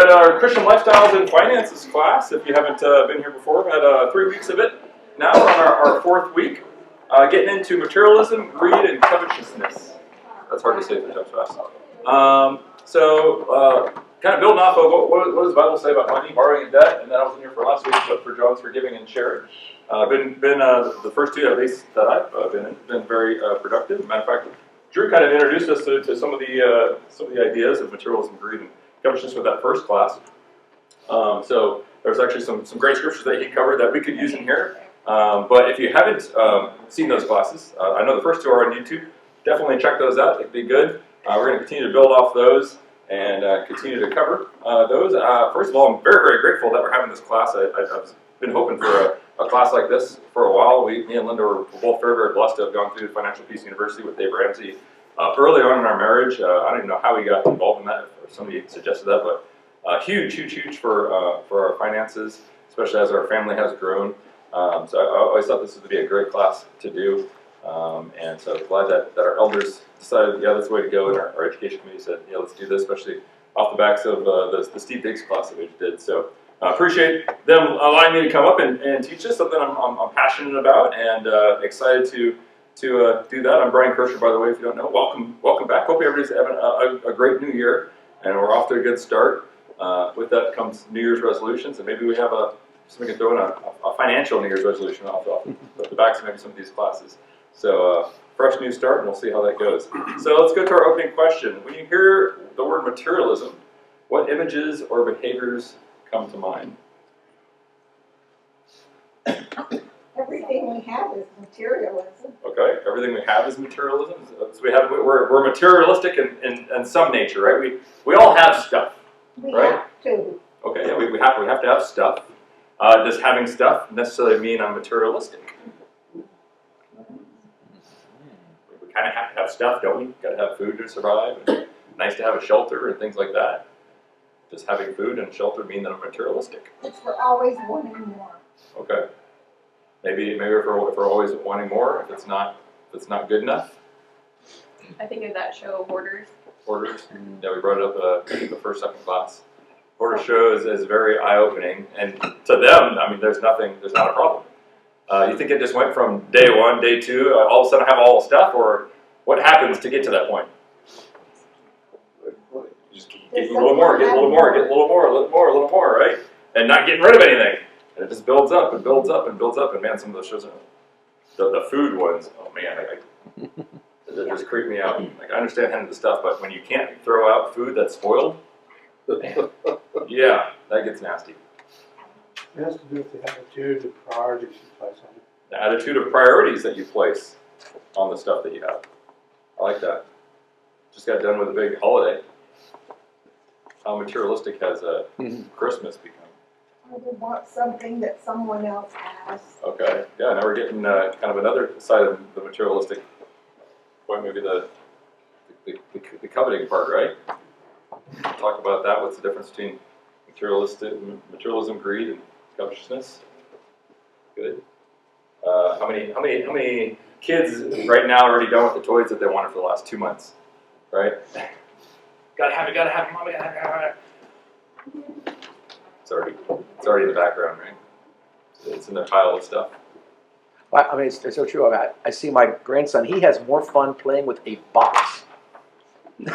at our Christian Lifestyles and Finances class. If you haven't been here before, we've had 3 weeks of it. Now we're on our fourth week, getting into materialism, greed, and covetousness. That's hard to say if it jumps fast. Kind of building off of what does the Bible say about money, borrowing, and debt, and then I wasn't here for last week, but for John's for giving and sharing. Been the first two at least that I've been very productive. Matter of fact, Drew kind of introduced us to some of the ideas of materialism, greed, and covetousness with that first class. So there's actually some great scriptures that he covered that we could use in here. But if you haven't seen those classes, I know the first two are on YouTube. Definitely check those out. They'd be good. We're going to continue to build off those and continue to cover those. First of all, I'm very, very grateful that we're having this class. I've been hoping for a class like this for a while. Me and Linda were both very, very blessed to have gone through Financial Peace University with Dave Ramsey early on in our marriage. I don't even know how we got involved in that, or somebody suggested that, but huge for our finances, especially as our family has grown. So I always thought this would be a great class to do. And so glad that our elders decided, yeah, that's the way to go, and our education committee said, yeah, let's do this, especially off the backs of the Steve Diggs class that we did. So appreciate them allowing me to come up and teach us something I'm passionate about, and excited to do that. I'm Brian Kirschner, by the way, if you don't know. Welcome back. Hope everybody's having a great new year, and we're off to a good start. With that comes New Year's resolutions, and maybe we have somebody can throw in a financial New Year's resolution off the backs of maybe some of these classes. So fresh new start, and we'll see how that goes. So let's go to our opening question. When you hear the word materialism, what images or behaviors come to mind? Everything we have is materialism. Okay, everything we have is materialism. So we're materialistic in some nature, right? We all have stuff. We right? have to. Okay, yeah, we have to have stuff. Does having stuff necessarily mean I'm materialistic? We kind of have to have stuff, don't we? Got to have food to survive. And nice to have a shelter and things like that. Does having food and shelter mean that I'm materialistic? It's for always wanting more. Okay. Maybe if we're always wanting more, if it's not good enough. I think of that show, Hoarders. Hoarders. Yeah, we brought it up the first, second class. Hoarder show is very eye-opening, and to them, I mean, there's not a problem. You think it just went from day one, day two, all of a sudden I have all the stuff, or what happens to get to that point? You just get a little more, right? And not getting rid of anything. And it just builds up and builds up and builds up, and man, some of those shows, the food ones, oh man, they just creep me out. Like, I understand handling the stuff, but when you can't throw out food that's spoiled, man, yeah, that gets nasty. It has to do with the attitude, the priorities you place on it. The attitude of priorities that you place on the stuff that you have. I like that. Just got done with a big holiday. How materialistic has Christmas become? I would want something that someone else has. Okay, yeah, now we're getting kind of another side of the materialistic point, maybe the coveting part, right? Talk about that. What's the difference between materialism, greed, and covetousness? Good. How many kids right now are already done with the toys that they wanted for the last 2 months? Right? Gotta have it, mom, gotta have it. It's already in the background, right? It's in the pile of stuff. I mean, it's so true. I see my grandson. He has more fun playing with a box. The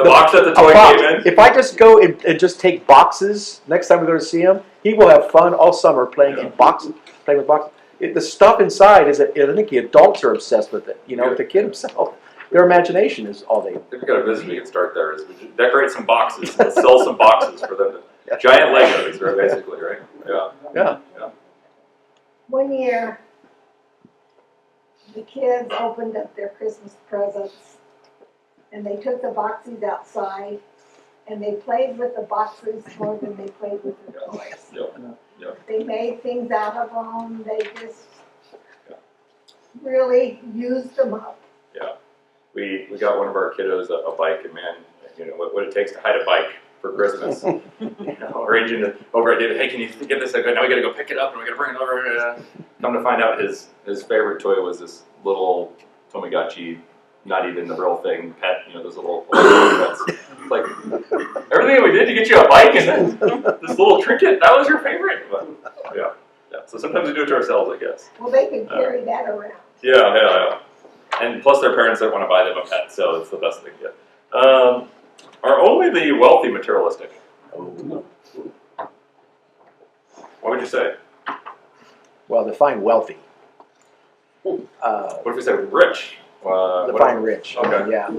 box that the toy came in? If I just go and just take boxes, next time we go to see him, he will have fun all summer playing in boxes, playing with boxes. The stuff inside is that I think the adults are obsessed with it. You know, with the kid himself, their imagination is all they. If you've got a business, we can start there. Is we decorate some boxes and sell some boxes for them. Giant Legos, right, basically, right? Yeah. One year, the kids opened up their Christmas presents, and they took the boxes outside, and they played with the boxes more than they played with the toys. Yep. They made things out of them. They just really used them up. Yeah. We got one of our kiddos a bike, and man, you know what it takes to hide a bike for Christmas. Arranging it over at David, hey, can you get this? Now we got to go pick it up, and we got to bring it over. Come to find out, his favorite toy was this little Tamagotchi not even the real thing, pet, those little pets. It's like, everything that we did to get you a bike and then this little trinket, that was your favorite? But, yeah. So sometimes we do it to ourselves, I guess. Well, they can carry that around. Yeah. And plus their parents don't want to buy them a pet, so it's the best thing to get. Are only the wealthy materialistic? What would you say? Well, define wealthy. What if we say rich? Define rich. Okay. Yeah.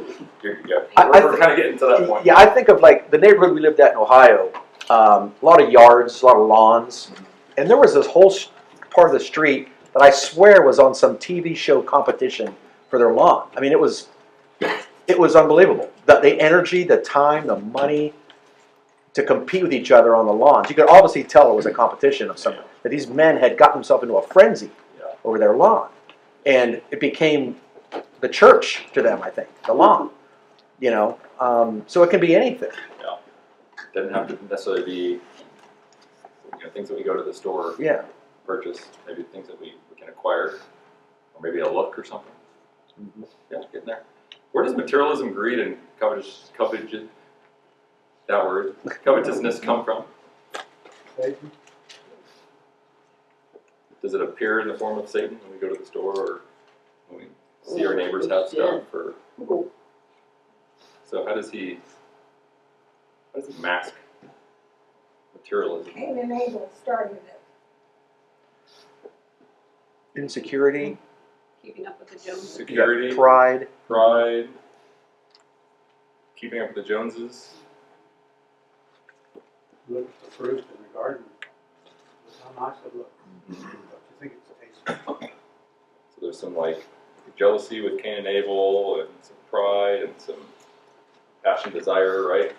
We're kind of getting to that point. Yeah, I think of like the neighborhood we lived at in Ohio. A lot of yards, a lot of lawns, and there was this whole part of the street that I swear was on some TV show competition for their lawn. I mean, it was unbelievable. The energy, the time, the money to compete with each other on the lawns. You could obviously tell it was a competition of some that these men had gotten themselves into a frenzy over their lawn, and it became the church to them. I think the lawn, so it can be anything. Yeah, it doesn't have to necessarily be things that we go to the store purchase. Maybe things that we can acquire, or maybe a look or something. Mm-hmm. Yeah, getting there. Where does materialism, greed, and covetousness come from? Satan. Does it appear in the form of Satan when we go to the store, or when we see our neighbors have stuff? So how does he mask materialism? Cain and Abel started it. Insecurity, Keeping up with the Joneses. Security, pride. keeping up with the Joneses. Look at the fruit in the garden. Look how nice it looks. Don't you think it's tasty? So there's some jealousy with Cain and Abel, and some pride, and some passion, desire, right?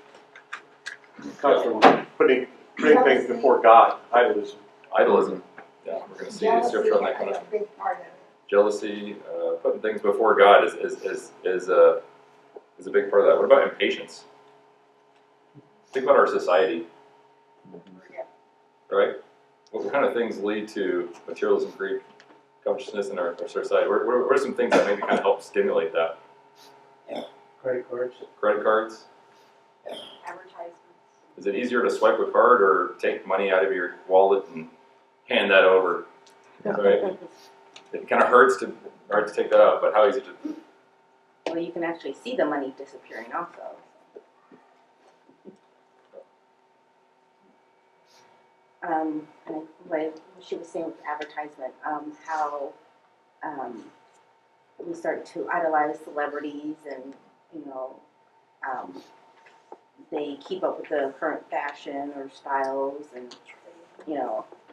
Comes from putting things before God, idolism. Idolism. Yeah, we're going to see Jealousy scripture on that had kind a of big part of it. jealousy. Putting things before God is a big part of that. What about impatience? Think about our society, right? What kind of things lead to materialism, greed, covetousness in our society? What are some things that maybe kind of help stimulate that? Credit cards. Credit cards. Advertisements. Is it easier to swipe a card or take money out of your wallet and hand that over? Right? It kind of hurts to take that out, but how easy to? Well, you can actually see the money disappearing also. And what she was saying with advertisement, how we start to idolize celebrities, and they keep up with the current fashion or styles, and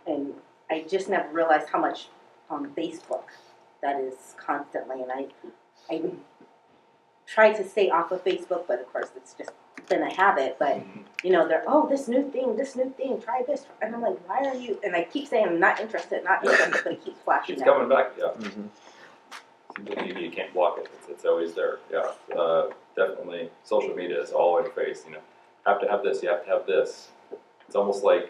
and I just never realized how much on Facebook that is constantly, and I try to stay off of Facebook, but of course it's just been a habit. But they're this new thing, try this, and I'm like, why are you? And I keep saying I'm not interested, but it keeps flashing. It's out. coming back. Yeah. Mm-hmm. Seems like you can't block it. It's always there. Yeah. Definitely, social media is all in your face. Have to have this. You have to have this. It's almost like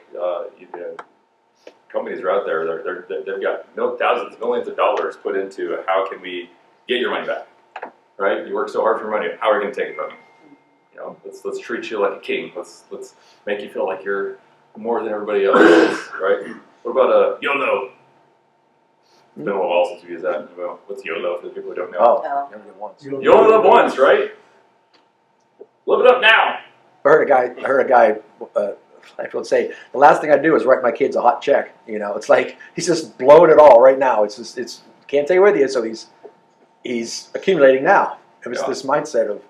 companies are out there. They've got thousands, millions of dollars put into how can we get your money back, right? You work so hard for your money. How are we going to take it from you? Let's treat you like a king. Let's make you feel like you're more than everybody else, right? What about YOLO? It's been a while since we used that. Well, what's YOLO for the people who don't know? Oh, you only live once. You only live once, right? Live it up now. I heard a guy. I would say the last thing I do is write my kids a hot check. It's like he's just blowing it all right now. It's can't tell you where he is, so he's accumulating now. It's this mindset of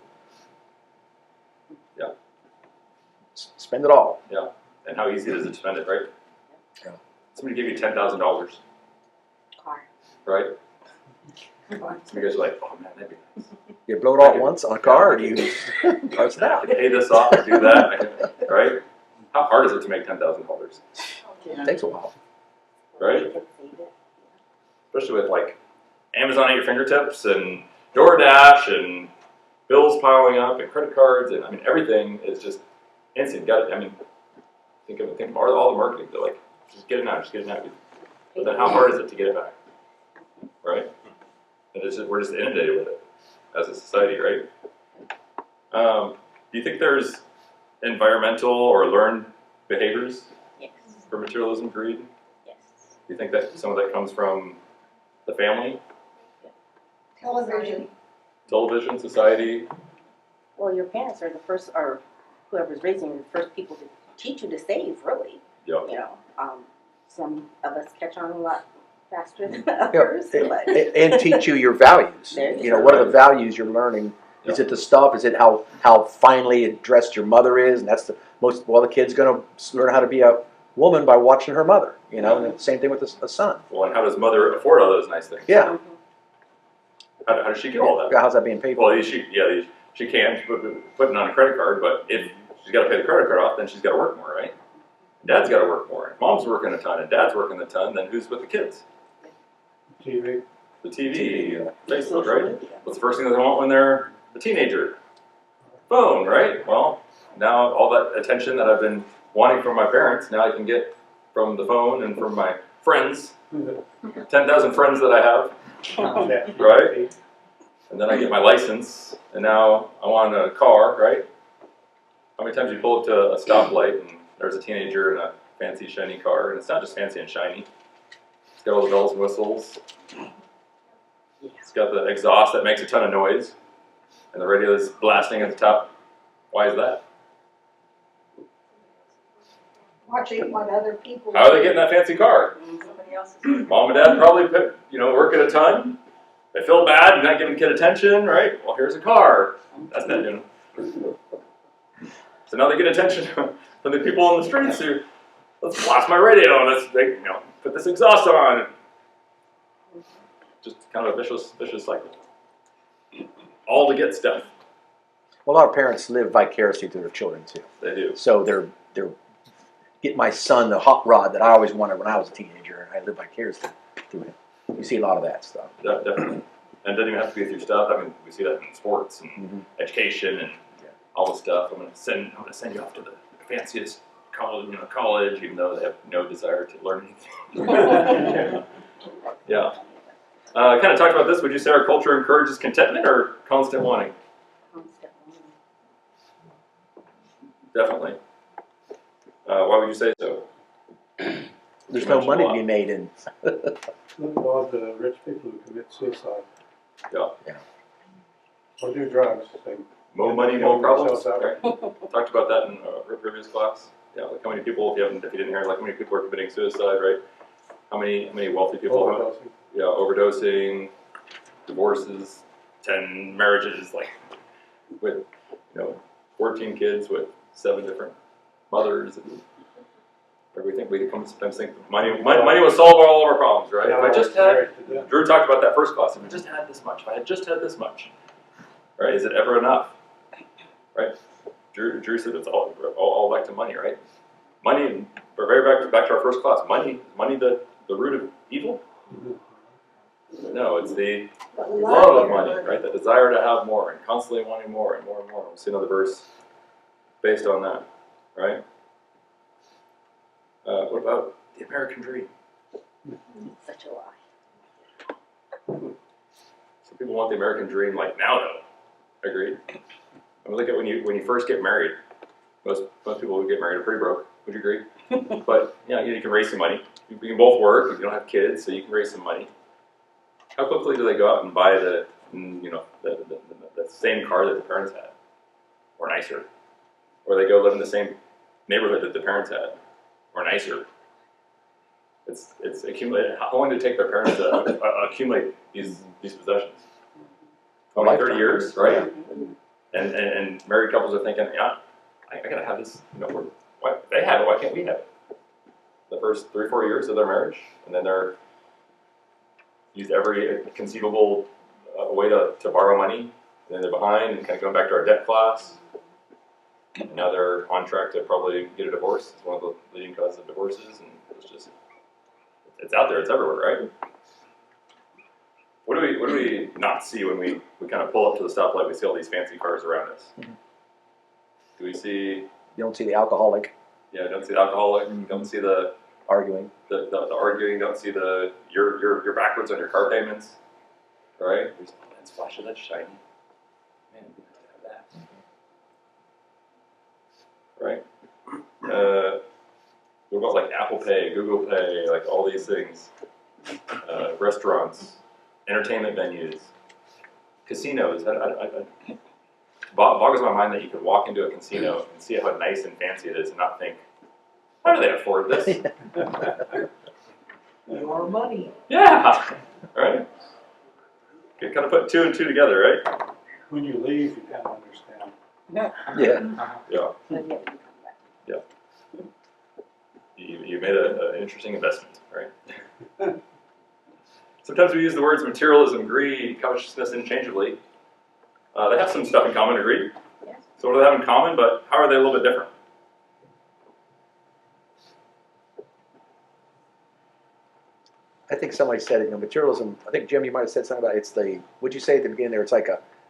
spend it all. Yeah, and how easy it is to spend it, right? Yeah. Somebody gave you $10,000, Car. right? Some of you guys are like, oh man, that'd be nice. You blow it all at once on a car, or do you parse it I out? can pay this off and do that, right? How hard is it to make $10,000, It takes a while. right? Especially with Amazon at your fingertips and DoorDash and bills piling up and credit cards, and everything is just instant. Got it. Think of all the marketing. They're like, just get it now, But then how hard is it to get it back, right? And we're just inundated with it. as a society, right? Do you think there's environmental or learned behaviors Yes, for materialism, greed? yes. Do you think that some of that comes from the family, Television. television, society? Well, your parents are the first, or whoever's raising you, the first people to teach you to save, really. Yeah. You know, some of us catch on a lot faster than Yeah, others, but and teach you your values. There you You know, go. what are the values you're learning? Is it the stuff? Is it how finely dressed your mother is? And that's the most. Well, the kid's going to learn how to be a woman by watching her mother. You know, and the same thing with a son. Well, and how does mother afford all those nice things? Yeah. How does she get all that? How's that being paid for? Well, she can put it on a credit card, but if she's got to pay the credit card off, then she's got to work more, right? Dad's got to work more. If mom's working a ton and dad's working a ton, then who's with the kids? TV. The TV, Facebook, social right? media. What's the first thing that they want when they're a teenager? Phone, right? Well, now all that attention that I've been wanting from my parents, now I can get from the phone and from my friends, 10,000 friends that I have, Right. and then I get my license, and now I want a car, right? How many times you pull up to a stoplight and there's a teenager in a fancy, shiny car, and it's not just fancy and shiny. It's got all the bells and whistles. It's got the exhaust that makes a ton of noise, and the radio is blasting at the top. Why is that? Watching what other people. How are they getting that fancy car? Somebody else's. Mom and dad probably working a ton. They feel bad, you're not giving kid attention, right? Well, here's a car. That's not, So now they get attention from the people on the streets who, let's blast my radio and let's put this exhaust on. Just kind of a vicious cycle. All to get stuff. Well, a lot of parents live vicariously through their children too. They do. So they're get my son the hot rod that I always wanted when I was a teenager, and I live vicariously through him. You see a lot of that stuff. Definitely. And it doesn't even have to be through stuff. I mean, we see that in sports and Mm-hmm. education and all this stuff. I'm gonna send you off to the fanciest college, even though they have no desire to learn anything. Yeah. Kind of talked about this. Would you say our culture encourages contentment or constant wanting? Definitely. Why would you say so? There's no money to be made in. Look at all the rich people who commit suicide. Yeah. Or do drugs. They More money, more problems. themselves Right? Talked about that in a previous class. Yeah, like how many people, if you didn't hear, like how many people are committing suicide, right? How many wealthy people? overdosing. Yeah, overdosing, divorces, 10 marriages, like with 14 kids with 7 different mothers. And we sometimes think money will solve all of our problems, right? If I just had, Drew talked about that first class. If I just had this much, if I had just had this much, right? Is it ever enough, right? Drew said it's all back to money, right? Money. We're very back to our first class. Money the root of evil? No, it's the love of money, right? The desire to have more and constantly wanting more and more and more. We'll see another verse based on that, right? What about the American dream? Such a lie. Some people want the American dream like now, though. Agreed. I mean, look at when you first get married. Most people who get married are pretty broke. Would you agree? But you can raise some money. You can both work. You don't have kids, so you can raise some money. How quickly do they go out and buy the same car that the parents had, or nicer? Or they go live in the same neighborhood that the parents had, or nicer? It's accumulated. How long did it take their parents to accumulate these possessions? Only 30 years, right? And married couples are thinking, I gotta have this. They have it. Why can't we have it? The first 3 or 4 years of their marriage, and then they're used every conceivable way to borrow money, and then they're behind, and kind of going back to our debt class. And now they're on track to probably get a divorce. It's one of the leading causes of divorces, and it's out there. It's everywhere, right? What do we not see when we kind of pull up to the stoplight? We see all these fancy cars around us. Do we see? You don't see the alcoholic Yeah, don't see the alcoholic. Don't see the arguing. the arguing. Don't see you're backwards on your car payments, right? That's flashy. That's shiny. right? What about like Apple Pay, Google Pay, like all these things? Restaurants, entertainment venues, casinos. Boggles my mind that you could walk into a casino and see how nice and fancy it is and not think, how do they afford this? More money. Yeah, right? You kind of put two and two together, right? When you leave, you kind of understand. Yeah. Yeah, But yeah, you come back. you made an interesting investment, right? Sometimes we use the words materialism, greed, covetousness interchangeably. They have some stuff in common, agreed? Yes. So what do they have in common, but how are they a little bit different? I think somebody said it, materialism, I think Jim, you might have said something about it's what'd you say at the beginning there? It's like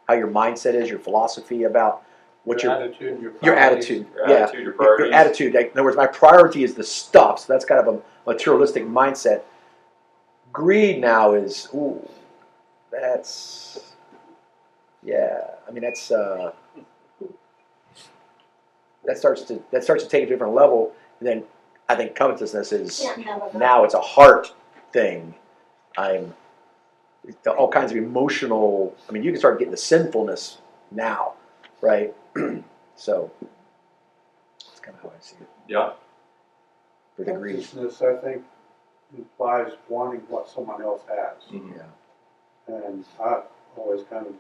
how your mindset is, your philosophy about what Your your attitude, your your priorities. attitude. Your Yeah. attitude, your priorities. Your attitude. Like, in other words, my priority is the stuff. So that's kind of a materialistic mindset. Greed now is, ooh, that's, yeah. I mean, that's that starts to take a different level. And then I think covetousness is Can't have enough. now it's a heart thing. All kinds of emotional. I mean, you can start getting the sinfulness now, right? So that's kind of how I see it Yeah, for the greed. Covetousness, I think, implies wanting what someone else has. mhm, Yeah. And I've always kind of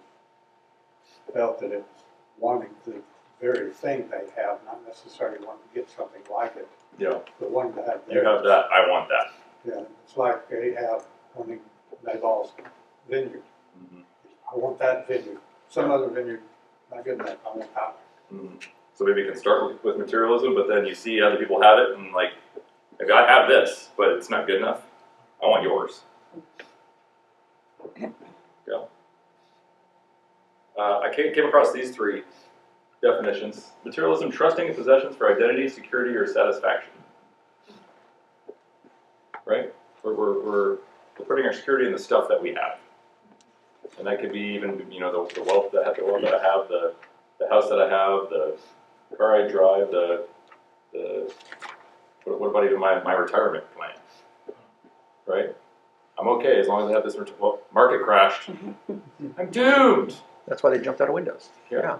felt that it's wanting the very thing they have, not necessarily wanting to get something like it, yeah. but wanting to have You theirs. have that, I want that. Yeah, it's like they have wanting Nabal's vineyard. Mhm, I want that vineyard. Some other vineyard, not good enough, I want that one. mhm. So maybe you can start with materialism, but then you see other people have it, and like, maybe I have this, but it's not good enough. I want yours. Yeah. I came across these three definitions. Materialism, trusting in possessions for identity, security, or satisfaction. Right? We're putting our security in the stuff that we have. And that could be even, the wealth that I have, the house that I have, the car I drive, what about even my retirement plan? Right? I'm okay as long as I have this, market crashed. I'm doomed. That's why they jumped out of windows. Yeah.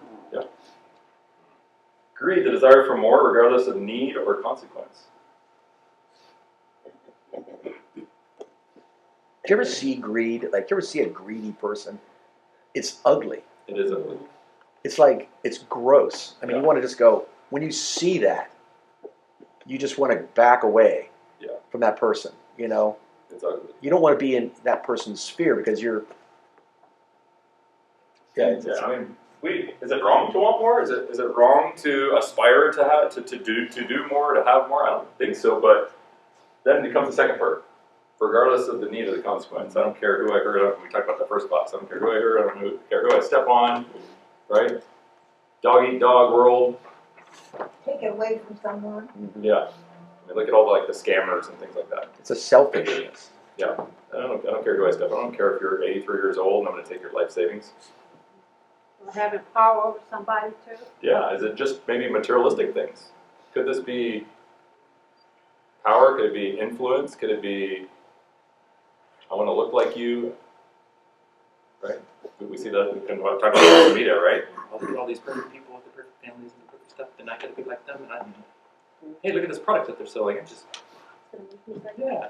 Greed, the desire for more regardless of need or consequence. Do you ever see greed? Like, do you ever see a greedy person? It's ugly. It is a It's like, it's gross. I mean, Yeah. you want to just go, when you see that, you just want to back away Yeah. from that person, you know? It's ugly. You don't want to be in that person's sphere because you're, Yeah, I mean, is it wrong to want more? Is it wrong to aspire to have to do more, to have more? I don't think so, but then it comes the second part. Regardless of the need or the consequence. I don't care who I hurt. We talked about the first class. I don't care who I hurt. I don't care who I step on. Right? Dog eat dog world. Take it away from someone. Yeah. I mean, look at all the scammers and things like that. it's a selfishness. Yeah. I don't care who I step on. I don't care if you're 83 years old and I'm going to take your life savings. Having power over somebody too. Yeah. Is it just maybe materialistic things? Could this be power? Could it be influence? Could it be I want to look like you? Right? We see that in what I'm talking about social media, right? Oh, look at all these perfect people with the perfect families and the perfect stuff, and I gotta be like them. And hey, look at this product that they're selling. I'm just, yeah.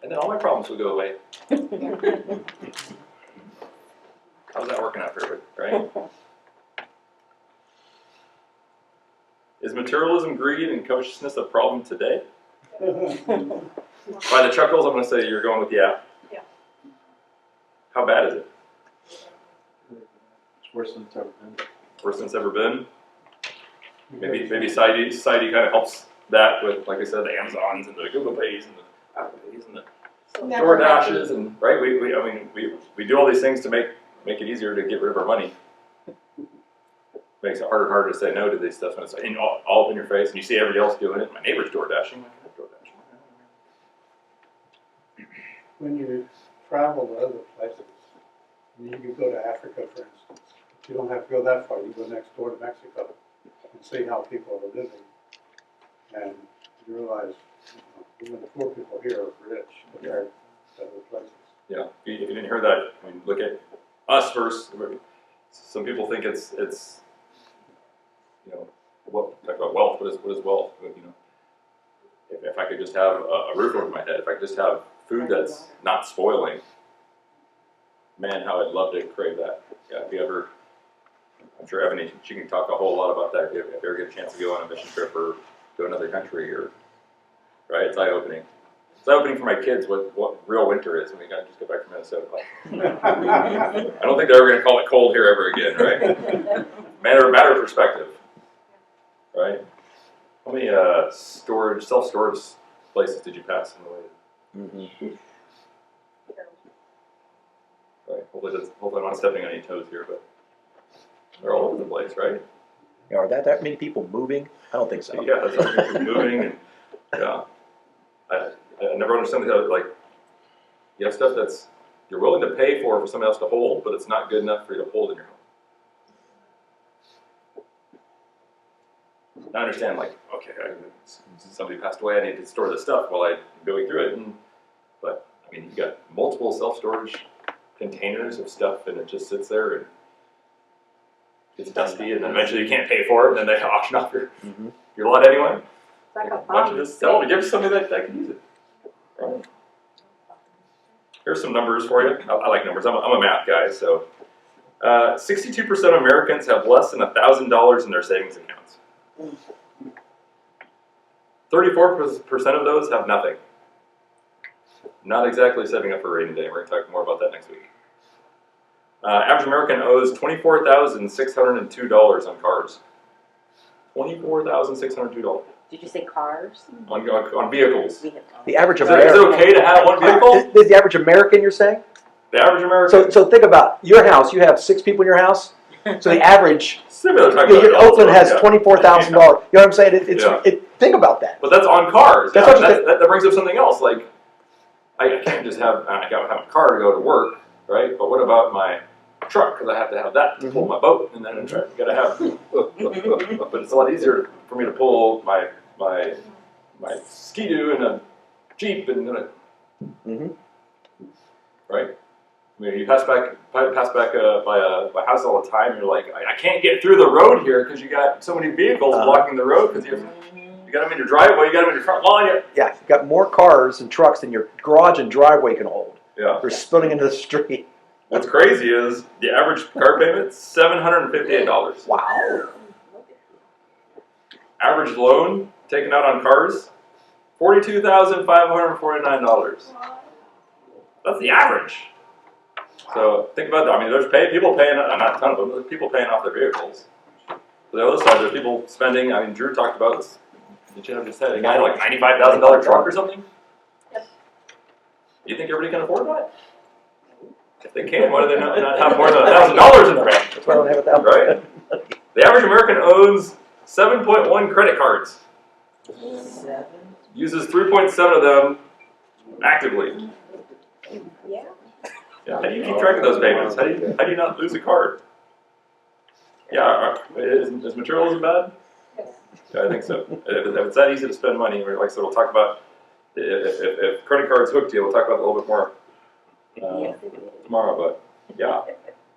And then all my problems will go away. How's that working out for everybody, right? Is materialism, greed, and covetousness a problem today? By the chuckles, I'm going to say you're going with yeah. Yeah. How bad is it? It's worse than it's ever been. Worse than it's ever been? Maybe society kind of helps that with, like I said, the Amazons and the Google Pays and the Apple Pays and the Never DoorDashes and right. We do all these things to make it easier to get rid of our money. Makes it harder and harder to say no to these stuff when it's all up in your face and you see everybody else doing it. My neighbor's DoorDashing. I can DoorDash. When you travel to other places, you can go to Africa, for instance. You don't have to go that far. You go next door to Mexico and see how people are living. And you realize, even the poor people here are rich compared to other places. Yeah, if you didn't hear that, I mean, look at us versus, some people think it's, you know, talk about wealth, what is wealth? But, you know, if I could just have a roof over my head, if I could just have food that's not spoiling, man, how I'd love to crave that. Yeah, if you ever, I'm sure Ebony, she can talk a whole lot about that if you ever get a chance to go on a mission trip or to another country, or, right, it's eye-opening. It's eye-opening for my kids what real winter is when we just get back from Minnesota. I don't think they're ever going to call it cold here ever again, right? Matter of perspective, right? How many self-storage places did you pass on the way? Right. Hopefully I'm not stepping on any toes here, but they're all over the place, right? Are that many people moving? I don't think so. Yeah, that's how people moving, and yeah. I never understood how, like, you have stuff that's you're willing to pay for somebody else to hold, but it's not good enough for you to hold in your home. I understand, like, okay, somebody passed away, I need to store this stuff while I'm going through it, but I mean, you got multiple self-storage containers of stuff, and it just sits there and it's dusty, and then eventually you can't pay for it, and then they auction off your lot anyway. It's like a Why don't bomb. you just sell it, give somebody that can use it. Right. Here's some numbers for you. I like numbers. I'm a math guy, so 62% of Americans have less than $1,000 in their savings accounts. 34% of those have nothing. Not exactly saving up for a rainy day. We're going to talk more about that next week. Average American owes $24,602 on cars. $24,602 Did you say cars? on vehicles. We have The average Is American. it okay to have one vehicle? Is the average American, you're saying? The average American. So think about your house. You have 6 people in your house. So the average, Similar talking about adults, Oakland has yeah. $24,000. You know what I'm saying? Yeah. Think about that. But that's on cars. That's Yeah, what I'm that brings up something else. Like, I can't just have I gotta have a car to go to work, right? But what about my truck? Because I have to have that to pull my boat, and then I gotta have. But it's a lot easier for me to pull my Ski-Doo and a Jeep, and then right. I mean, you pass back by a house all the time. And you're like, I can't get through the road here because you got so many vehicles blocking the road because you got them in your driveway, you got them in your front lawn. Yeah, you've got more cars and trucks than your garage and driveway can hold. Yeah. They're spilling into the street. What's crazy is the average car payment $758. Wow. Average loan taken out on cars $42,549. That's the average. So think about that. I mean, there's people paying, not a ton of them, but people paying off their vehicles. On the other side, there's people spending. I mean, Drew talked about this. Did you have just said a guy like $95,000 truck or something? You think everybody can afford that? If they can, why do they not have more than $1,000 in their bank? That's why I don't have it that way. Right? The average American owns 7.1 credit cards. Uses 3.7 of them actively. Yeah. Yeah, how do you keep track of those payments? How do you not lose a card? Yeah, is materialism bad? Yeah, I think so. If it's that easy to spend money, like I said, we'll talk about if credit cards hooked you. We'll talk about it a little bit more tomorrow. But yeah,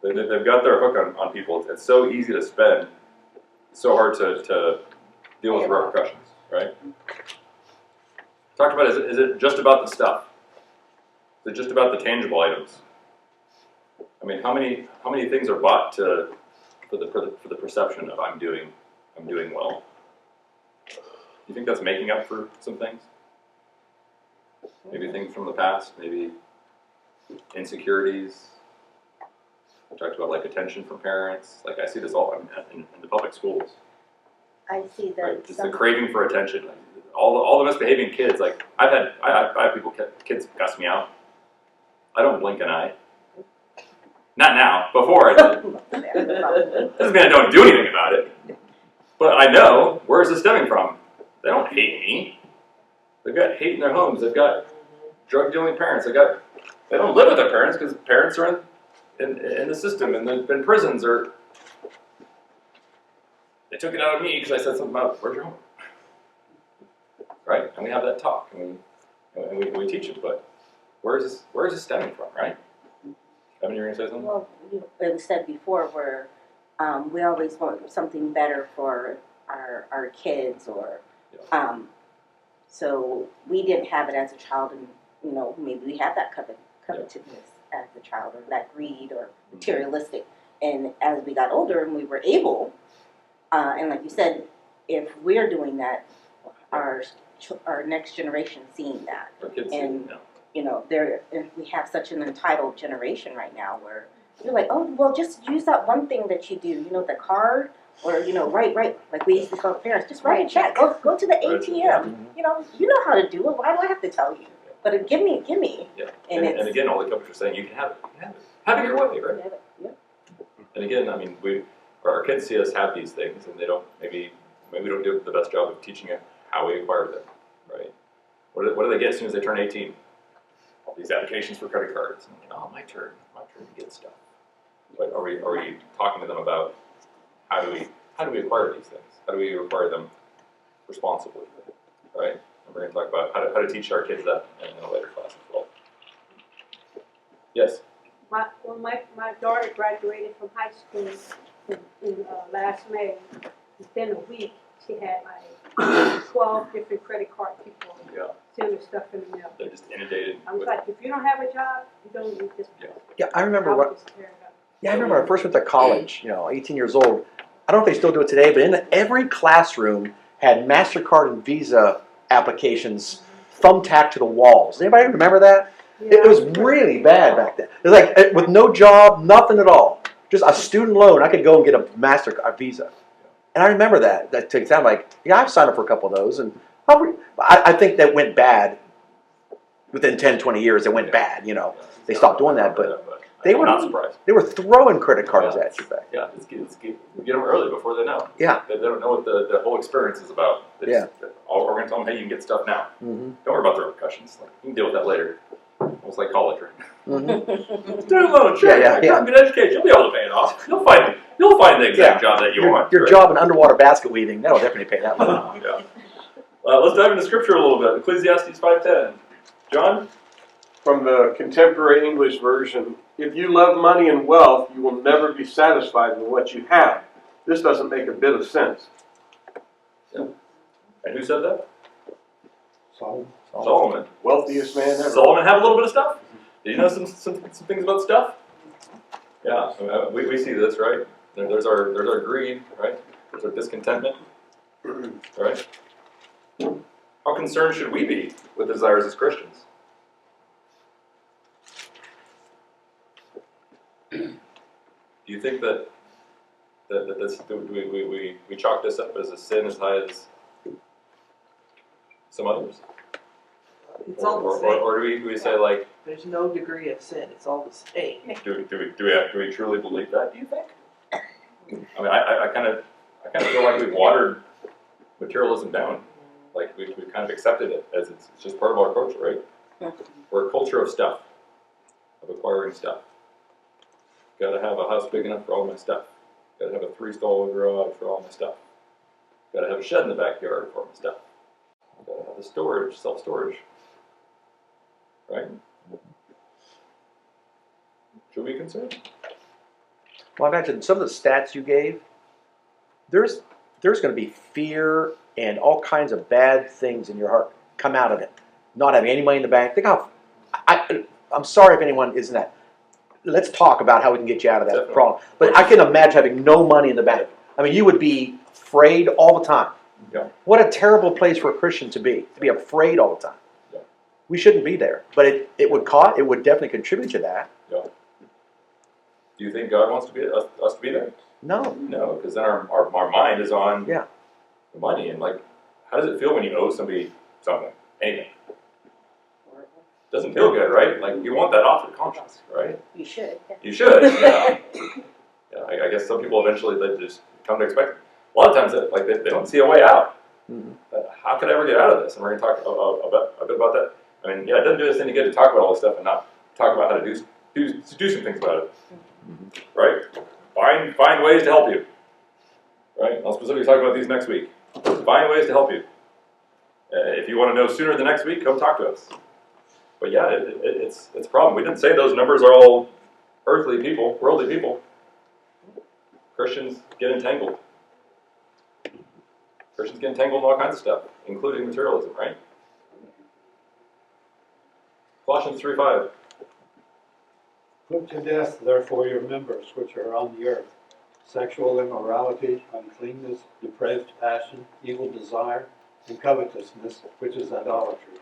they've got their hook on people. It's so easy to spend, so hard to deal with the repercussions, right? Talked about is it just about the stuff? Is it just about the tangible items? I mean, how many things are bought for the perception of I'm doing well? Do you think that's making up for some things? Maybe things from the past, maybe insecurities. We talked about like attention from parents. Like I see this all in the public schools. I see that. Right? Just the craving for attention. Like, all the misbehaving kids. Like I have kids cuss me out. I don't blink an eye. Not now. Before I did. Doesn't mean I don't do anything about it. But I know, where is this stemming from? They don't hate me. They've got hate in their homes. They've got drug dealing parents. They don't live with their parents because parents are in the system and they've been prisons, or they took it out of me because I said something about where's your home? right? And we have that talk, and we teach it, but where is this stemming from, right? Kevin, you're gonna say something? Well, it was said before where we always want something better for our kids or so we didn't have it as a child, and maybe we had that covetousness as a child, or that greed or materialistic. And as we got older and we were able, and like you said, if we're doing that, our next generation seeing that, Our kids, and and we have such an entitled generation right now where you're like, oh, well, just use that one thing that you do, the card, or write, like we used to tell the parents, just write a check, go to the ATM, you know how to do it. Why do I have to tell you? But give me. Yeah. And And again, all the companies are saying you can have it, have it your way, right? Yeah. And again, I mean, our kids see us have these things, and they don't maybe we don't do the best job of teaching it how we acquire them, right? What do they get as soon as they turn 18? All these applications for credit cards. And, oh, my turn to get stuff. But are we talking to them about how do we acquire these things? How do we acquire them responsibly, right? And we're going to talk about how to teach our kids that in a later class as well. Yes. When my daughter graduated from high school in last May, within a week, she had like 12 different credit card people Yeah. send her stuff in the mail. They're just inundated. I was like, if you don't have a job, you don't need this. Yeah, I remember would just tear it up. Yeah, I remember when I first went to college, 18 years old. I don't know if they still do it today, but in every classroom had MasterCard and Visa applications thumbtacked to the walls. Does anybody remember that? It was really bad back then. It was like with no job, nothing at all. Just a student loan, I could go and get a MasterCard, Visa. And I remember that. That took time. Like, yeah, I've signed up for a couple of those. And I think that went bad within 10, 20 years. It went bad, They stopped doing that, but they I'm were not surprised. They were throwing credit cards at you back. Yeah, let's get them early before they know. Yeah. They don't know what the whole experience is about. We're going to tell them, hey, you can get stuff now. Mm-hmm. Don't worry about the repercussions. Like, you can deal with that later. Almost like college, right? Mm-hmm. Student loan, sure. Yeah. Good education. You'll be able to pay it off. You'll find the exact job that you want. Your right? job in underwater basket weaving, that'll definitely pay that money. Yeah. Let's dive into scripture a little bit. Ecclesiastes 5:10. John? From the Contemporary English Version, if you love money and wealth, you will never be satisfied with what you have. This doesn't make a bit of sense. And who said that? Solomon. Wealthiest man ever. Solomon had a little bit of stuff. Did you know some things about stuff? Yeah, we see this, right? There's our greed, right? There's our discontentment, right? How concerned should we be with desires as Christians? Do you think that this, we chalk this up as a sin as high as some others? It's all the same. Or do we say, like, There's no degree of sin. It's all the same. do we truly believe that, do you think? I mean, I kind of feel like we've watered materialism down. Like we've kind of accepted it as it's just part of our culture, right? We're a culture of stuff, of acquiring stuff. Got to have a house big enough for all my stuff. Got to have a 3-stall garage for all my stuff. Got to have a shed in the backyard for my stuff. Got to have the storage, self-storage. Right? Should we be concerned? Well, I imagine some of the stats you gave, there's going to be fear and all kinds of bad things in your heart come out of it. Not having any money in the bank. Think how, I'm sorry if anyone isn't that. Let's talk about how we can get you out of that Definitely. problem. But I can imagine having no money in the bank. I mean, you would be afraid all the time. Yeah. What a terrible place for a Christian to be afraid all the time. Yeah. We shouldn't be there. But it would definitely contribute to that. Yeah. Do you think God wants us to be there? No. No, because then our mind is on Yeah. the money. And like, how does it feel when you owe somebody something? Anything. Doesn't feel good, right? Like, you want that off your conscience, right? You should. You should, yeah. Yeah, I guess some people eventually they just come to expect it. A lot of times, they don't see a way out. Mm-hmm. How could I ever get out of this? And we're going to talk a bit about that. I mean, yeah, it doesn't do us any good to talk about all this stuff and not talk about how to do some things about it, right? Find ways to help you, right? I'll specifically talk about these next week. Find ways to help you. If you want to know sooner than next week, come talk to us. But yeah, it's a problem. We didn't say those numbers are all earthly people, worldly people. Christians get entangled. Christians get entangled in all kinds of stuff, including materialism, right? Colossians 3:5. Put to death therefore your members which are on the earth, sexual immorality, uncleanness, depraved passion, evil desire, and covetousness, which is idolatry.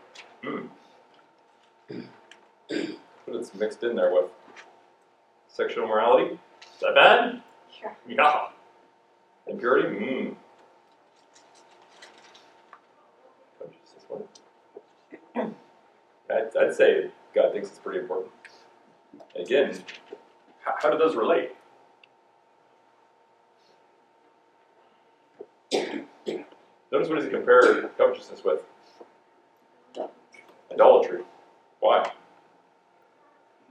But it's mixed in there with sexual immorality. Is that bad? Sure. Yeah. Impurity? I'd say God thinks it's pretty important. Again, how do those relate? Notice what does he compare covetousness with? Idolatry. Why?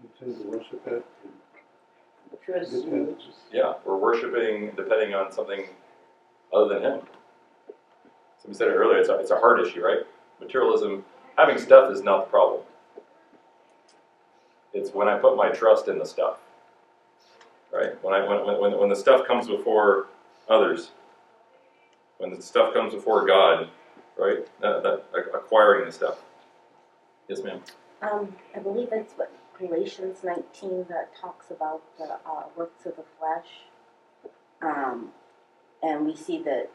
You tend to worship it. Because Yeah, we're worshiping depending on something other than Him. Somebody said it earlier, it's a heart issue, right? Materialism, having stuff is not the problem. It's when I put my trust in the stuff, right? When the stuff comes before others, when the stuff comes before God, right? That acquiring the stuff. Yes, ma'am. I believe it's what Galatians 19 that talks about the works of the flesh. And we see that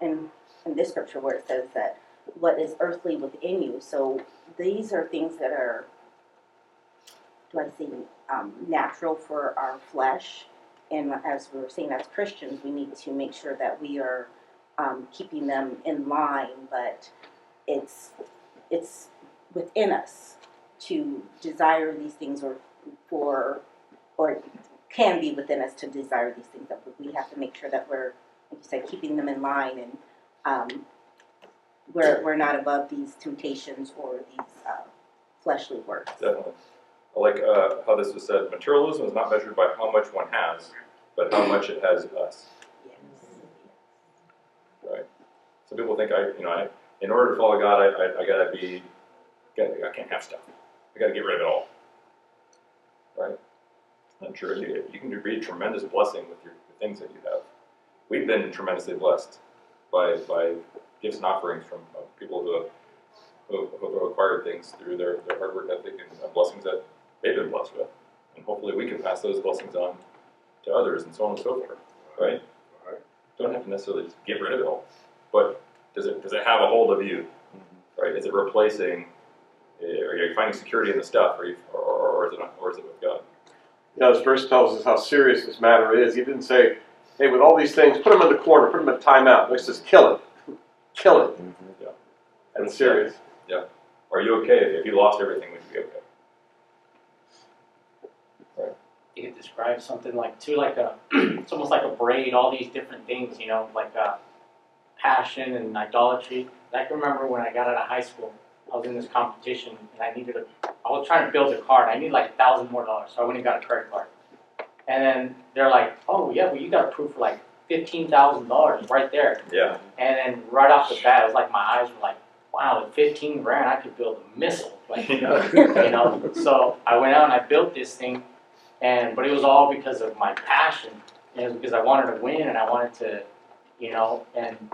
in this scripture where it says that what is earthly within you. So these are things that are, do I say, natural for our flesh. And as we were saying, as Christians, we need to make sure that we are keeping them in line, but it's within us to desire these things, or it can be within us to desire these things. But we have to make sure that we're, like you said, keeping them in line, and we're not above these temptations or these fleshly works. Definitely. I like how this was said. Materialism is not measured by how much one has, but how much it has us. Yes. Right. Some people think in order to follow God, I can't have stuff. I gotta get rid of it all. Right? Not true. You can be a tremendous blessing with the things that you have. We've been tremendously blessed by gifts and offerings from people who have acquired things through their hard work ethic and blessings that they've been blessed with. And hopefully we can pass those blessings on to others and so on and so forth. Right? Don't have to necessarily just get rid of it all. But does it have a hold of you? Right? Is it replacing? Are you finding security in the stuff, or is it with God? Yeah, this verse tells us how serious this matter is. He didn't say, hey, with all these things, put them in the corner, put them in timeout. Let's just kill it. Kill it. Yeah. That's serious. Yeah. Are you okay if you lost everything? Would you be okay? Right. You could describe something like it's almost like a braid, all these different things, like passion and idolatry. I can remember when I got out of high school, I was in this competition and I was trying to build a car and I needed like $1,000 more, so I went and got a credit card. And then they're like, oh yeah, well you got approved for like $15,000 right there. Yeah. And then right off the bat, it was like my eyes were like, wow, with 15 grand I could build a missile. Like, So I went out and I built this thing, but it was all because of my passion. And it was because I wanted to win and I wanted to, and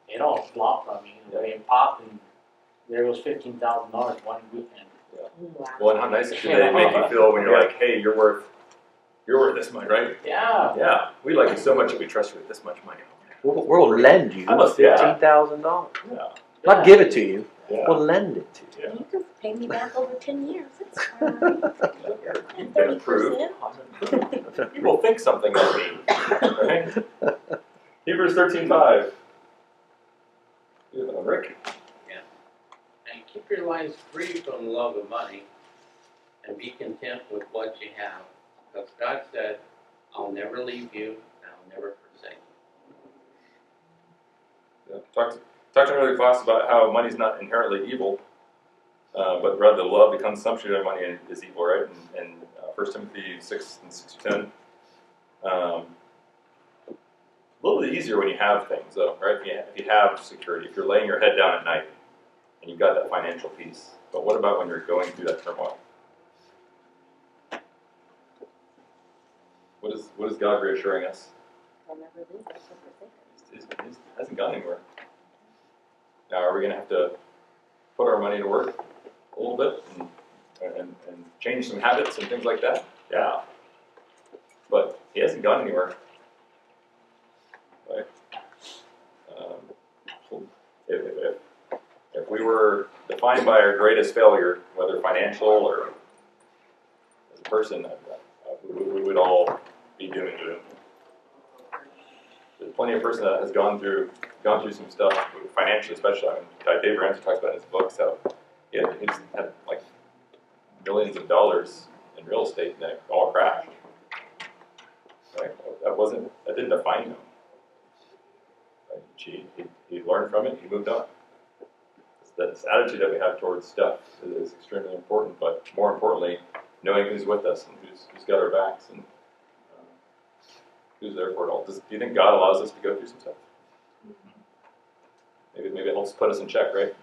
it all flopped on me. It popped and there was $15,000 one weekend. Wow. Well, and how nice do they make you feel when you're like, hey, you're worth this much, right? Yeah. Yeah. We like you so much that we trust you with this much money. We'll lend you I must- yeah. $15,000. Yeah. Not give it to you. Yeah. We'll lend it to you. Yeah. You can pay me back over 10 years. It's fine. And Been approved. 30%. People think something of me. Right? Hebrews 13:5. Rick. And keep your lives free from the love of money and be content with what you have. Because God said, I'll never leave you and I'll never forsake you. Yeah. Talked in earlier class about how money's not inherently evil, but rather the love, the consumption of money is evil, right? And 1 Timothy 6 and 6 to 10. A little bit easier when you have things, though, right? If you have security, if you're laying your head down at night and you've got that financial peace. But what about when you're going through that turmoil? What is God reassuring us? I'll never leave us or forsake us. It hasn't gone anywhere. Now, are we going to have to put our money to work a little bit and change some habits and things like that? Yeah. But he hasn't gone anywhere. Right? If we were defined by our greatest failure, whether financial or as a person, we would all be doomed and doomed. There's plenty of person that has gone through some stuff financially, especially. I mean, Dave Ramsey talks about in his books how he's had like millions of dollars in real estate and it all crashed. Right? That didn't define him. Right? He learned from it. He moved on. This attitude that we have towards stuff is extremely important. But more importantly, knowing who's with us and who's got our backs and who's there for it all. Do you think God allows us to go through some stuff? Maybe it helps put us in check, right?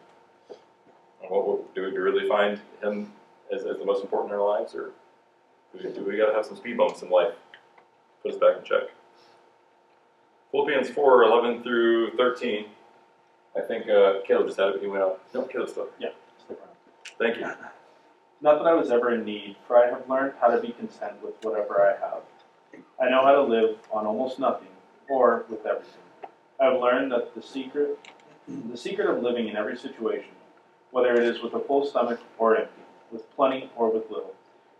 And do we really find Him as the most important in our lives, or do we got to have some speed bumps in life? Put us back in check. Philippians 4:11 through 13. I think Caleb just had it, but he went out. No, Caleb still. Yeah, stick around. Thank you. Not that I was ever in need, for I have learned how to be content with whatever I have. I know how to live on almost nothing, or with everything. I have learned that the secret of living in every situation, whether it is with a full stomach or empty, with plenty or with little.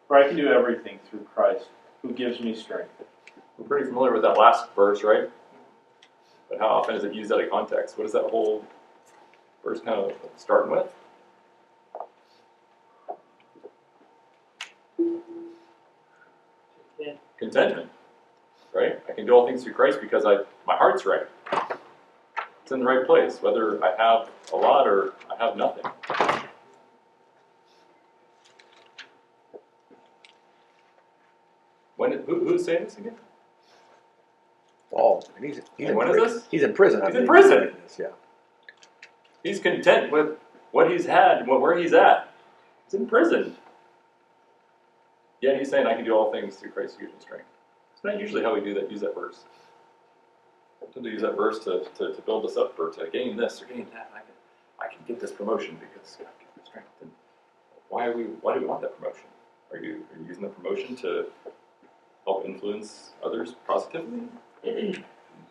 For I can do everything through Christ, who gives me strength. We're pretty familiar with that last verse, right? But how often is it used out of context? What is that whole verse kind of starting with? Contentment, right? I can do all things through Christ because my heart's right. It's in the right place, whether I have a lot or I have nothing. Who's saying this again? Paul, and he's And in when is prison. this? He's in prison. He's in prison. Yeah. He's content with what he's had and where he's at. He's in prison. Yet he's saying, I can do all things through Christ who gives me strength. It's not usually how we use that verse. We tend to use that verse to build us up or to gain this or gain that. I can get this promotion because God gives me strength. And why do we want that promotion? Are you using the promotion to help influence others positively?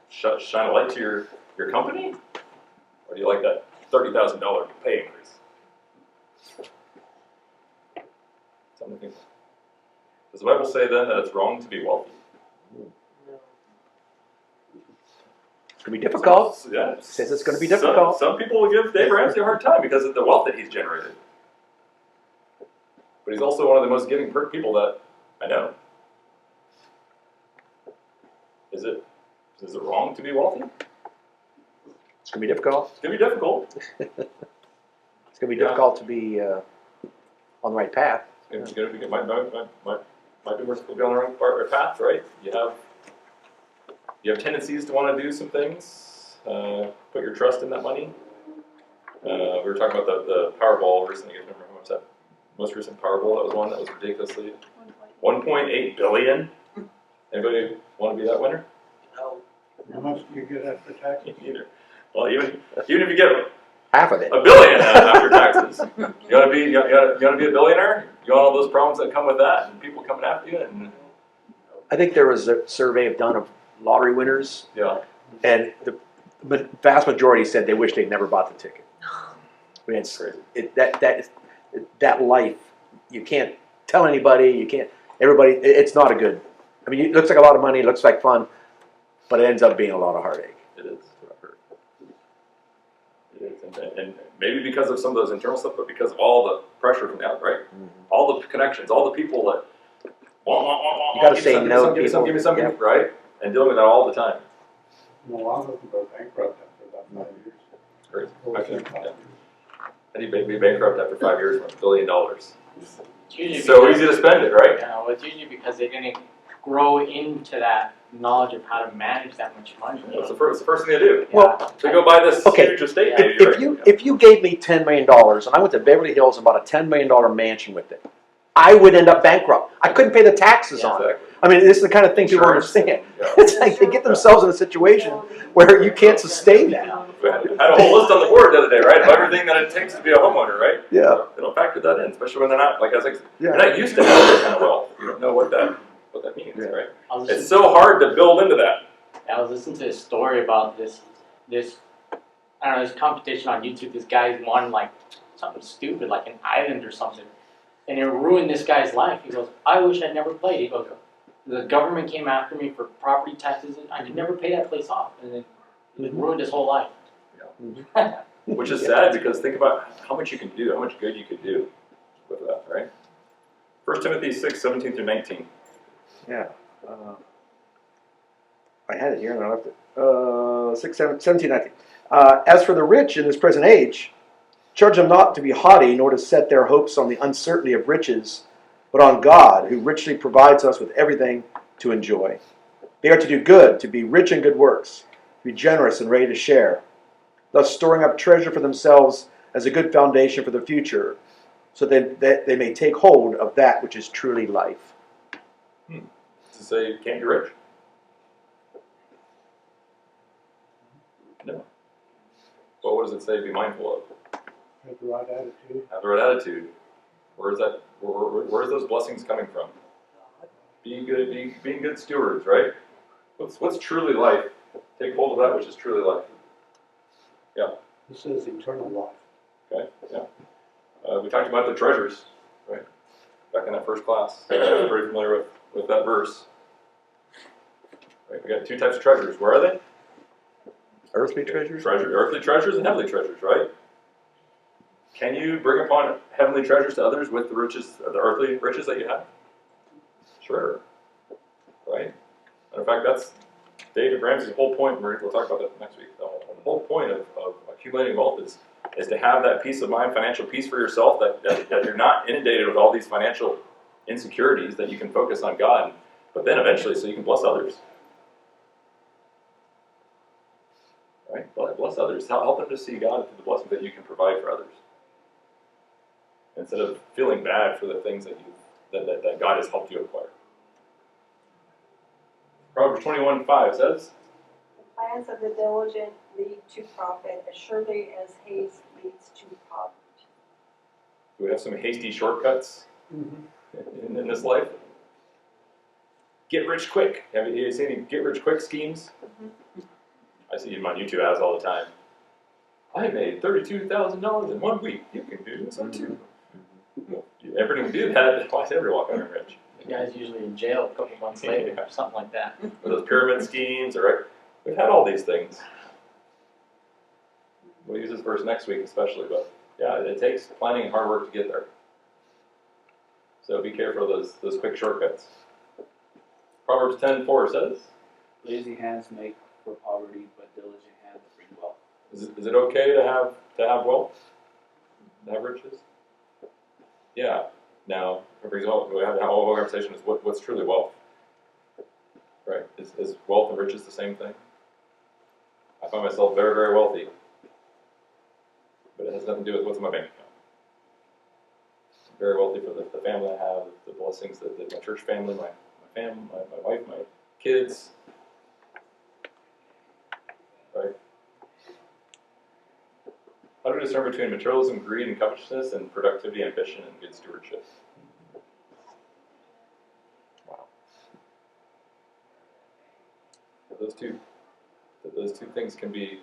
Shine a light to your company? Or do you like that $30,000 pay increase? Something to think about. Does the Bible say then that it's wrong to be wealthy? It's going to be difficult. Yeah. It says it's going to be difficult. Some people will give Dave Ramsey a hard time because of the wealth that he's generated. But he's also one of the most giving people that I know. Is it wrong to be wealthy? It's going to be difficult. It's going to be difficult. It's going to be difficult to be on the right path. It's going to be, might be worth to be on the right path, right? You have tendencies to want to do some things, put your trust in that money. We were talking about the Powerball recently. You guys remember how much that most recent Powerball? That was one that was ridiculously 1.8 billion. Anybody want to be that winner? No. How much do you get after taxes? Either. Well, even if you get Half of it. $1 billion after taxes, you gotta be a billionaire. You want all those problems that come with that, and people coming after you, and I think there was a survey done of lottery winners, yeah. and the vast majority said they wish they'd never bought the ticket. I mean, it's Crazy. that life. You can't tell anybody. You can't. Everybody. It's not a good. I mean, it looks like a lot of money. It looks like fun, but it ends up being a lot of heartache. It is. What I've heard. It is, and maybe because of some of those internal stuff, but because of all the pressure from the out, right? Mm-hmm. All the connections, all the people that You got to say no to give me some, people. give me some, Yep. right? And dealing with that all the time. No, a lot of them go bankrupt after about 5 years. It's crazy. Or Actually, 5 yeah. years. And he'd be bankrupt after 5 years for $1 billion. It's usually So because- easy to spend it, right? Yeah, well, it's usually because they didn't grow into that knowledge of how to manage that much money. That's the first thing they do. Well, To go buy this Okay, huge estate. if you gave me $10 million and I went to Beverly Hills and bought a $10 million mansion with it, I would end up bankrupt. I couldn't pay the taxes on it. Exactly. I mean, this is the kind of thing people Insurance. understand. Yeah. It's like they get themselves in a situation where you can't sustain that. We had a whole list on the board the other day, right, of everything that it takes to be a homeowner, right? Yeah. They don't factor that in, especially when they're not, like I was like, Yeah. you're not used to having that kind of wealth. You don't know what that means, Yeah. right? I was It's so hard to build into that. I was listening to a story about this I don't know, this competition on YouTube. This guy won like something stupid, like an island or something, and it ruined this guy's life. He goes, "I wish I'd never played." He goes, "The government came after me for property taxes, and I could never pay that place off, and it ruined his whole life." Which is sad because think about how much you can do, how much good you could do with that, right? 1 Timothy 6, 17 through 19. Yeah. I had it here and I left it. 17, 19. As for the rich in this present age, charge them not to be haughty, nor to set their hopes on the uncertainty of riches, but on God, who richly provides us with everything to enjoy. They are to do good, to be rich in good works, to be generous and ready to share, thus storing up treasure for themselves as a good foundation for the future, so that they may take hold of that which is truly life. To say you can't be rich? No. Well, what does it say? Be mindful of. Have the right attitude. Have the right attitude. Where's that? Where's those blessings coming from? Being good stewards, right? What's truly life? Take hold of that which is truly life. Yeah. This is eternal life. Okay. Yeah. We talked about the treasures, right? Back in that first class. I'm very familiar with that verse. Right. We got two types of treasures. Where are they? Earthly treasures? Earthly treasures and heavenly treasures, right? Can you bring upon heavenly treasures to others with the earthly riches that you have? Sure. Right? Matter of fact, that's David Ramsey's whole point. We'll talk about that next week. The whole point of accumulating wealth is to have that peace of mind, financial peace for yourself, that you're not inundated with all these financial insecurities, that you can focus on God, but then eventually so you can bless others. Right? Bless others. Help them to see God through the blessings that you can provide for others. Instead of feeling bad for the things that God has helped you acquire. Proverbs 21:5 says, The plans of the diligent lead to profit as surely as haste leads to poverty. do we have some hasty shortcuts in this life? Get rich quick. Have you seen any get rich quick schemes? I see them on YouTube ads all the time. I made $32,000 in 1 week. You can do so too. Everybody can do that. Why is everybody walking around rich? The guy's usually in jail a couple months later or something like that. Or those pyramid schemes, or we've had all these things. We'll use this verse next week especially, but yeah, it takes planning and hard work to get there. So be careful of those quick shortcuts. Proverbs 10:4 says, Lazy hands make for poverty, but diligent hands bring wealth. Is it okay to have wealth? To have riches? Yeah. Now, we have the whole conversation is what's truly wealth? Right? Is wealth and riches the same thing? I find myself very, very wealthy, but it has nothing to do with what's in my bank account. I'm very wealthy for the family I have, the blessings that my church family, my family, my wife, my kids. Right? How do we discern between materialism, greed, and covetousness, and productivity, ambition, and good stewardship? Wow. Those two things can be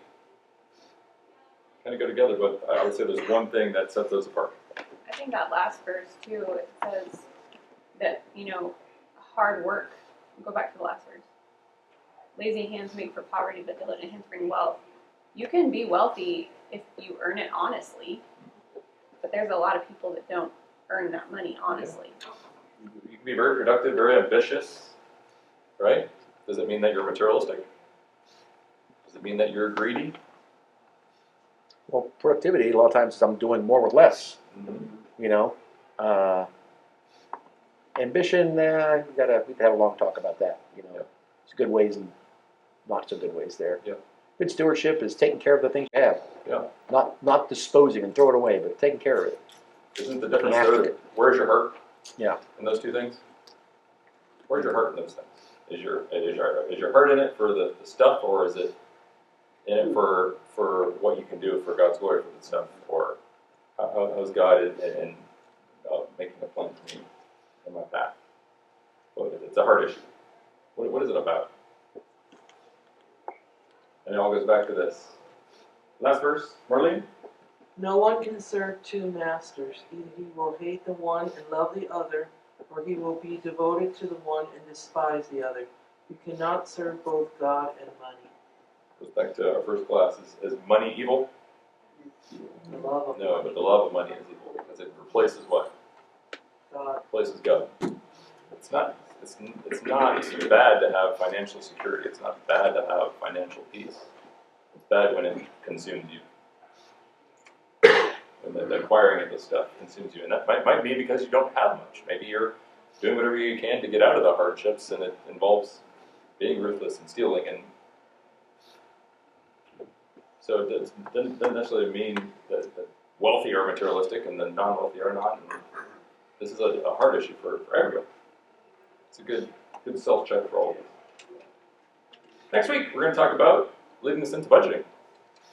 kind of go together, but I would say there's one thing that sets those apart. I think that last verse too, it says that, hard work. Go back to the last verse. Lazy hands make for poverty, but diligent hands bring wealth. You can be wealthy if you earn it honestly, but there's a lot of people that don't earn that money honestly. You can be very productive, very ambitious, right? Does it mean that you're materialistic? Does it mean that you're greedy? Well, productivity, a lot of times I'm doing more with less. Mm-hmm. Ambition, we have a long talk about that, you know. There's good ways and not so good ways there. Yeah. Good stewardship is taking care of the things you have. Yeah. Not disposing and throw it away, but taking care of it. Isn't the difference Master there, it. where's your heart? Yeah. In those two things? Where's your heart in those things? Is your heart in it for the stuff, or is it in it for what you can do for God's glory for the stuff? Or how's God in making a plan for me in my path? Well, it's a heart issue. What is it about? And it all goes back to this. Last verse, Marlene? No one can serve two masters. Either he will hate the one and love the other, or he will be devoted to the one and despise the other. You cannot serve both God and money. Goes back to our first class. Is money evil? The love of No, money, but the love of money is evil because it replaces what? God. Replaces God. It's not bad to have financial security. It's not bad to have financial peace. It's bad when it consumes you. When the acquiring of this stuff consumes you. And that might be because you don't have much. Maybe you're doing whatever you can to get out of the hardships, and it involves being ruthless and stealing. And so it doesn't necessarily mean that wealthy are materialistic and the non-wealthy are not. And this is a hard issue for everyone. It's a good self-check for all of us. Next week, we're going to talk about leading this into budgeting.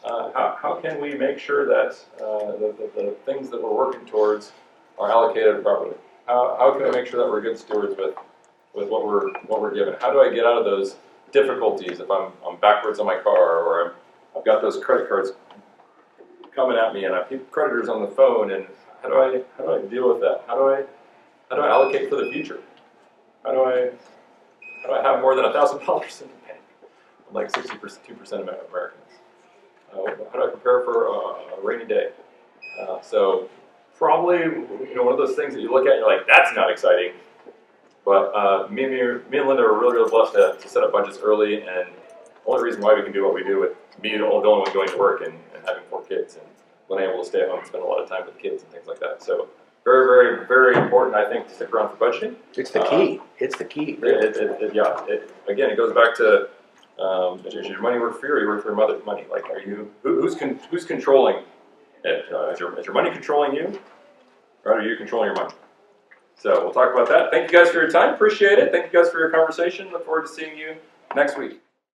How can we make sure that the things that we're working towards are allocated properly? How can we make sure that we're good stewards with what we're given? How do I get out of those difficulties if I'm backwards on my car, or I've got those credit cards coming at me and I have creditors on the phone, and how do I deal with that? How do I allocate for the future? How do I have more than $1,000 in the bank? I'm like 62% of Americans. How do I prepare for a rainy day? So probably, one of those things that you look at and you're like, that's not exciting. But me and Linda are really, really blessed to set up budgets early, and the only reason why we can do what we do with me the only one going to work and having 4 kids and being able to stay at home and spend a lot of time with kids and things like that. So very, very, very important, I think, to stick around for budgeting. It's the key. It's the key. Again, it goes back to, is your money work for you, or you work for your mother's money? Like, who's controlling it? Is your money controlling you, or are you controlling your money? So we'll talk about that. Thank you guys for your time. Appreciate it. Thank you guys for your conversation. Look forward to seeing you next week.